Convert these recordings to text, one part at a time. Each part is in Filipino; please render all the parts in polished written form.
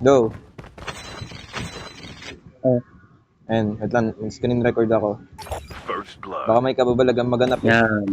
Go. Oh, Ayan, wait lang. Screen record ako. First blood. Baka may kababalagang maganap eh. yan.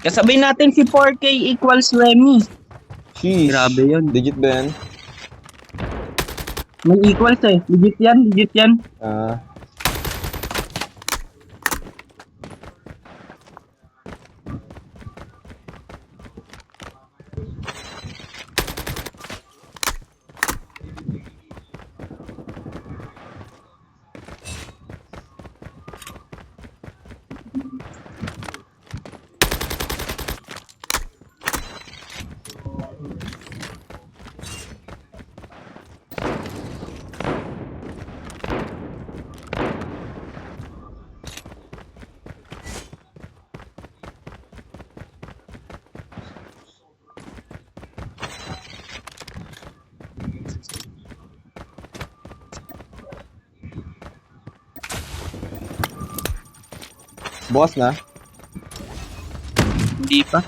Kasabay natin si 4K equals Remy. Sheesh. Grabe yun. Digit ba yan? May equals eh. Legit yan, legit yan. Ah. Bukas na. Hindi pa.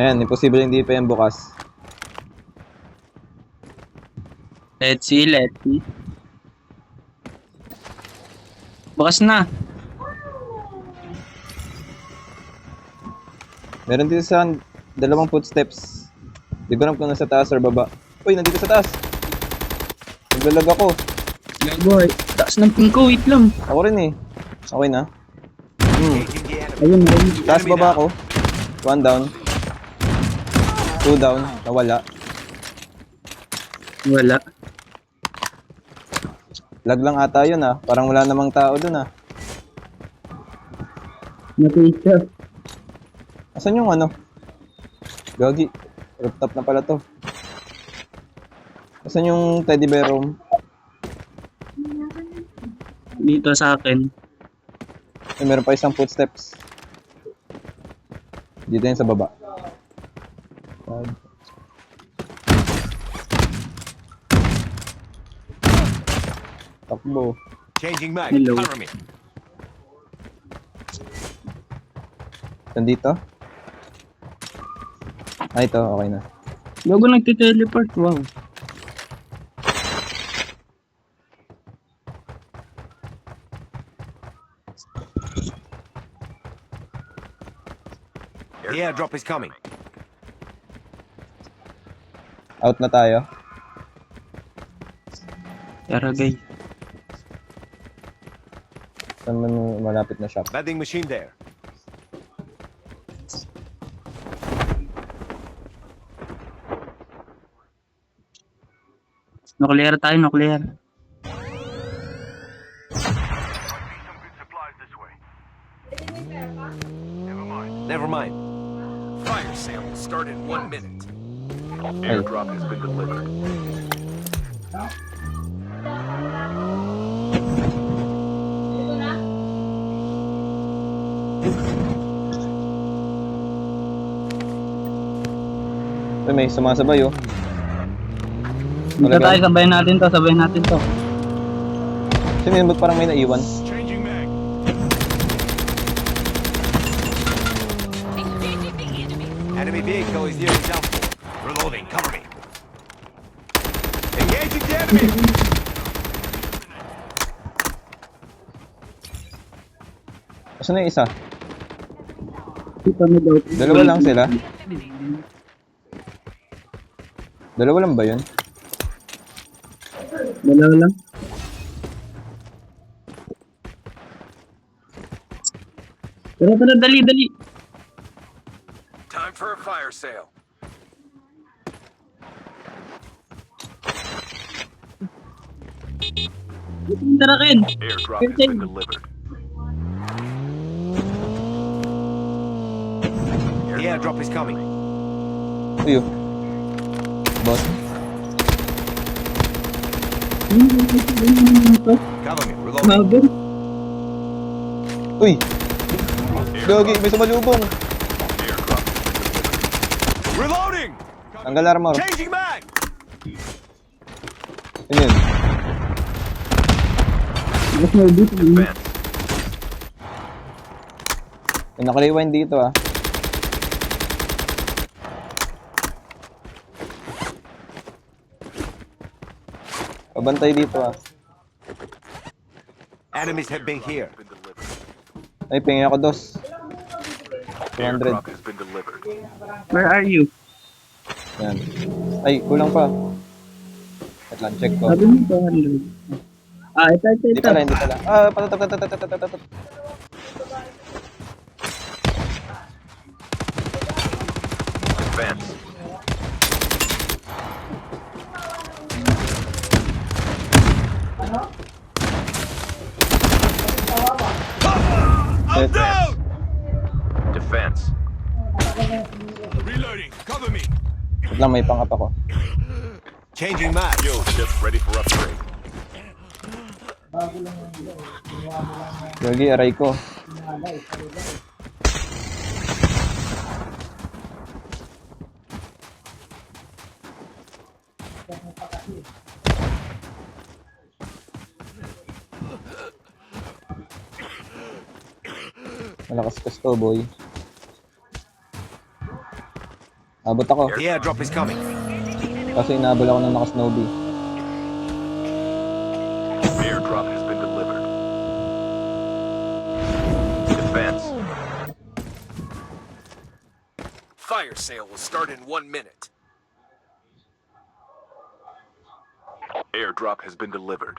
Ayan, imposible hindi pa yan bukas. Let's see, let's see. Bukas na. Meron dito sa dalawang footsteps. Di ko alam kung nasa taas or baba. Uy, nandito sa taas. Naglalag ako. Boy, taas ng ping ko, wait lang. Ako rin eh. Okay na. Engaging the enemy. Ayun, ayun. Taas baba ako. 1 down. 2 down. Nawala. Wala. Lag lang ata yun ah. Parang wala namang tao dun ah. Natita. Asan yung ano? Gagi. Rooftop na pala to. Asan yung teddy bear room? Dito sa akin. Ay, meron pa isang footsteps. Dito yun sa baba. Takbo. Changing mag. Hello. Cover me. Nandito? Ah, ito. Okay na. Bago nagtiteleport, wow. The airdrop is coming. Out na tayo. Taragay. Saan man yung malapit na shop? Vending machine there. Nuclear tayo, nuclear. Never mind. Fire sale will start in 1 minute. Airdrop has been delivered. Uy, may sumasabay oh. Dito tayo, sabayin natin to, sabayin natin to. Sino yun? Ba't parang may naiwan? Changing mag. Enemy vehicle is near downfall. Reloading. Cover me. Engaging the enemy. Asan na yung isa? Dito na daw. Dalawa lang sila? Dalawa lang ba yun? Dalawa lang. Tara, tara, dali, dali. Time for a fire sale. Tara, Ken. Airdrop has been delivered. The airdrop is coming. Uy, oh. Boss. Cover me. Reloading. Mabel. Uy! Gagi, may sumalubong. Airdrop. Reloading. Tanggal armor. Changing mag. Yun yun. Mas mabel. Advance. May naka-rewind dito ah. Pabantay dito ah. Enemies have been here. Ay, pingi ako dos. 200. Airdrop has been delivered. Where are you? Yan. Ay, kulang pa. Wait lang, check ko. Sabi mo 200. Ah, ito. Hindi pala, hindi pala. Ah, patatap. Advance. Set. Defense. Reloading. Cover me. Wait lang, may pangap ako. Changing mag. Yo, ship ready for upgrade. Gagi, aray ko. Malakas to, boy. Abot ako. The airdrop is coming. Kasi inabol ako ng naka-snowbie. Airdrop has been delivered. Defense. Fire sale will start in 1 minute. Airdrop has been delivered.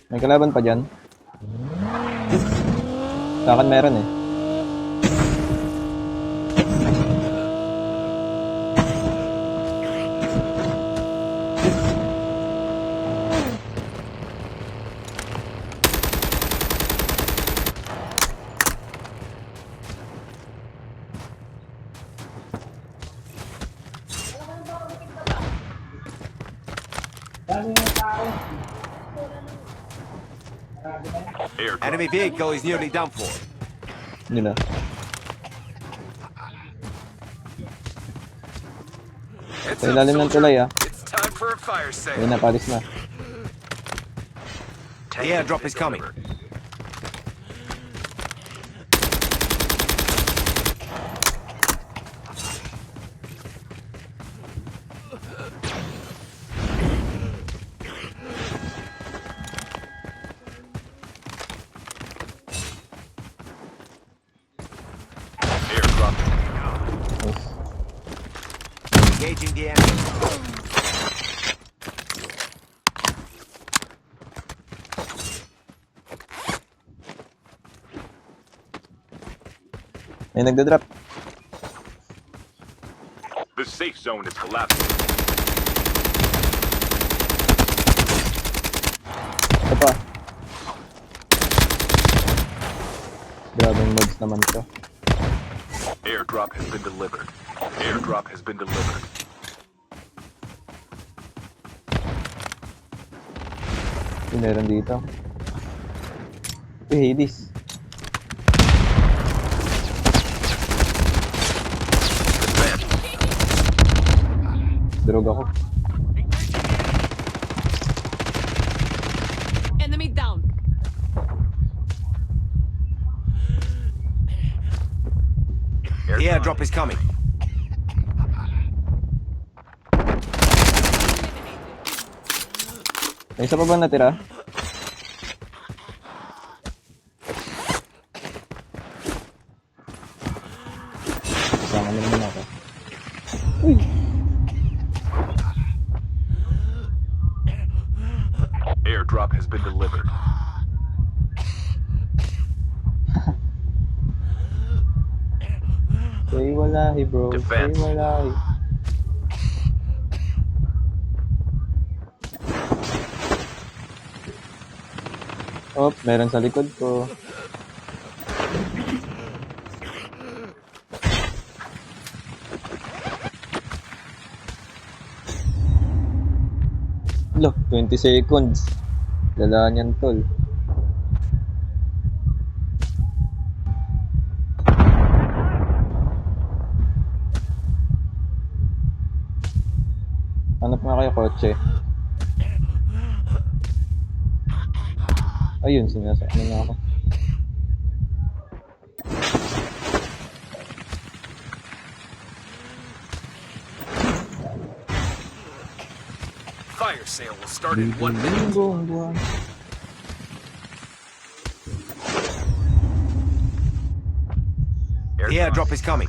May kalaban pa dyan. Sa akin meron eh. Enemy vehicle is nearly done for. Yun na. Sa ilalim ng tulay ah. It's time for a fire sale. Ayun na, palis na. The airdrop is coming. Airdrop. Yes. Engaging the enemy. May nagda-drop. The safe zone is collapsing. Ito pa. Grabing mods naman to. Airdrop has been delivered. Airdrop has been delivered. Yung meron dito. Uy, Hades. Durog ako. Enemy down. The airdrop is coming. May isa pa ba natira? Kasama naman ako. Uy! Airdrop has been delivered. Say walahi bro, say Defense. walahi. Oh, meron sa likod ko. Lo, 20 seconds. Lalaan yan, tol. Hanap nga kayo kotse. Ayun, sinasakyan na ako. Fire sale will start in 1 minute. Buwan. The airdrop is coming.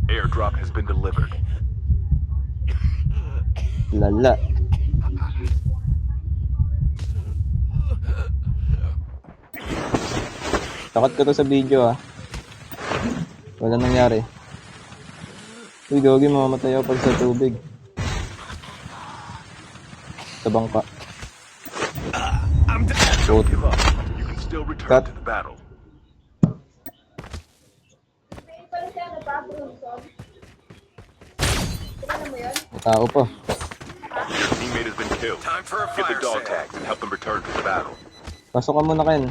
Airdrop has been delivered. Lala. Takot ko to sa video ah. Wala nangyari. Uy, gogi, mamamatay ako pag sa tubig. Sa bangka. I'm dead. Don't give up. You can still return Cut. to the battle. May tao pa. Your teammate has been killed. Time for a Get the dog tags and help them return to the battle. Pasok ka muna, Ken.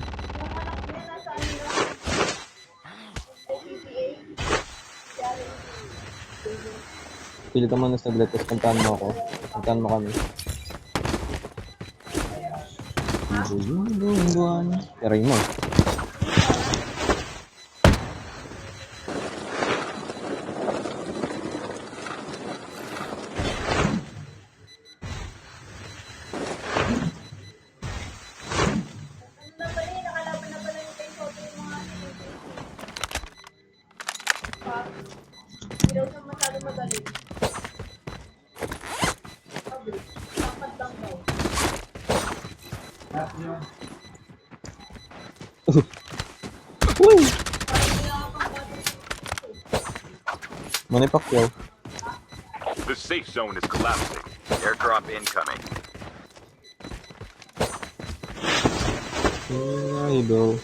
Pili ka muna sa saglit, tapos puntahan mo ako. Puntahan mo kami. Buwan. Taray mo. Uy! Manny Pacquiao. The safe zone is collapsing. Airdrop incoming. There you go.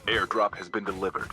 Airdrop has been delivered.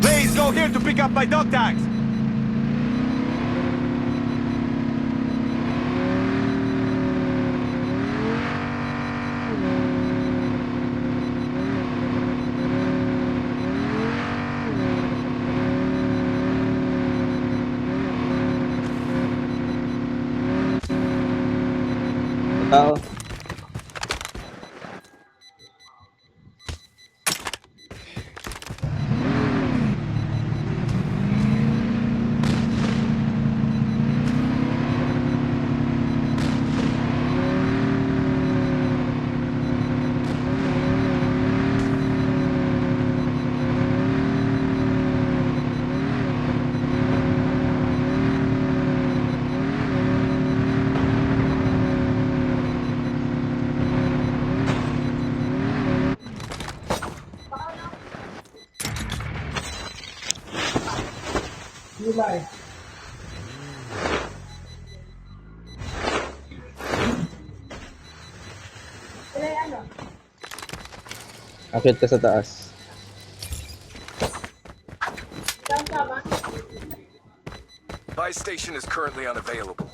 Please go here to pick up my dog tags. Tao. Akit ka sa taas. Buy station is currently unavailable.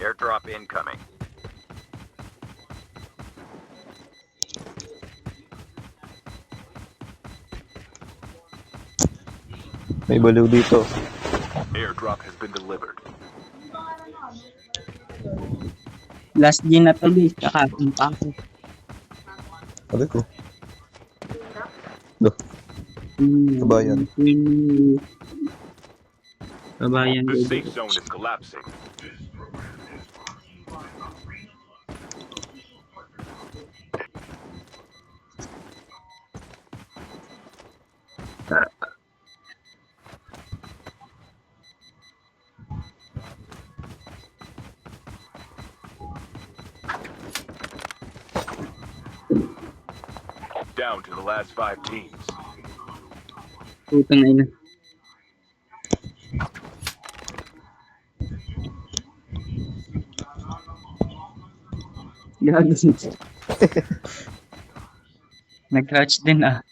Airdrop incoming. May baliw dito. Airdrop has been delivered. Last G na to, guys. Kakapunta ako. Sabi ko. Do. Kabayan. Kabayan. The safe zone is collapsing. Down to the last 5 teams. Putang ina. Gago. Nag-crouch din ah.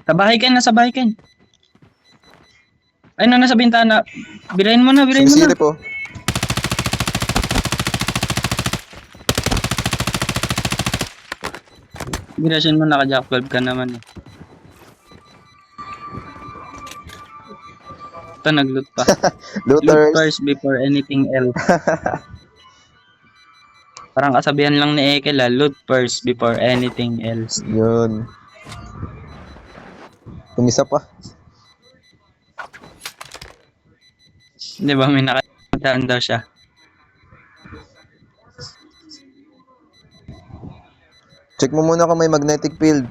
Sa bahay ka, nasa bahay ka. Ay, nasa bintana. Birahin mo na, birahin mo na. Sinisilip po. Birahin mo, naka-jack 12 ka naman eh. Ito, nag-loot pa. Loot Looters. first before anything else. Parang kasabihan lang ni Ekel ah, loot first before anything else. Yun. Tumisa pa. Di ba, may nakataan daw siya. Check mo muna kung may magnetic field.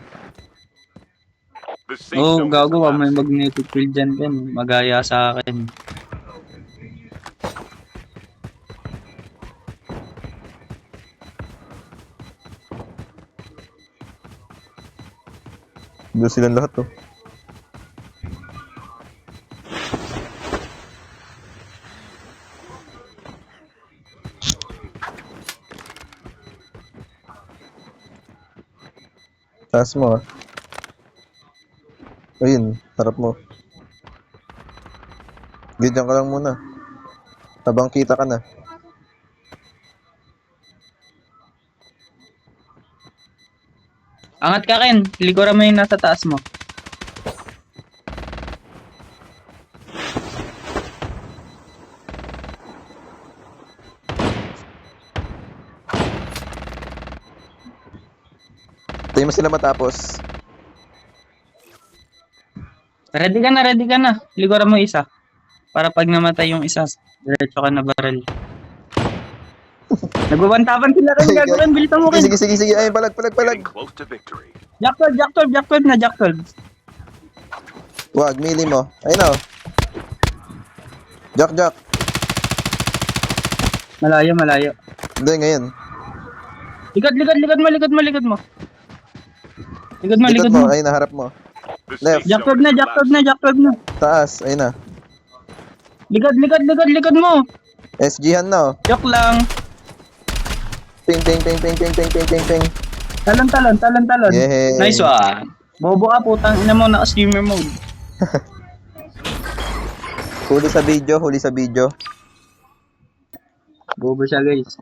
The safe Oh, zone is gago ba, may collapsing. magnetic field dyan din. Magaya sa akin. Doon silang lahat oh. Taas mo ah. Ayun, harap mo. Ganyan ka lang muna. Habang kita ka na. Angat ka, Ken. Likuran mo yung nasa taas mo. Tayo mo sila matapos. Ready ka na, ready ka na. Likuran mo isa. Para pag namatay yung isa, diretso ka na barrel. Nagbabantaban sila rin, gagawin. Bilisan mo, Ken. Sige, sige, sige. Ayun, palag. Getting close to victory. Jack 12 na, Jack 12. Wag, mili mo. Ayun oh. Jack. Malayo. Hindi, ngayon. Likod mo. Likod mo. Ayun, harap mo. The Left. safe Jack zone 12 is na, Jack 12 na. Taas. Ayun na. Likod mo. SG-han na oh. Joke lang. Ping. Talon. Yehey. Nice one. Bobo ka, putang ina mo, naka-streamer mode. Huli sa video. Bobo siya, guys.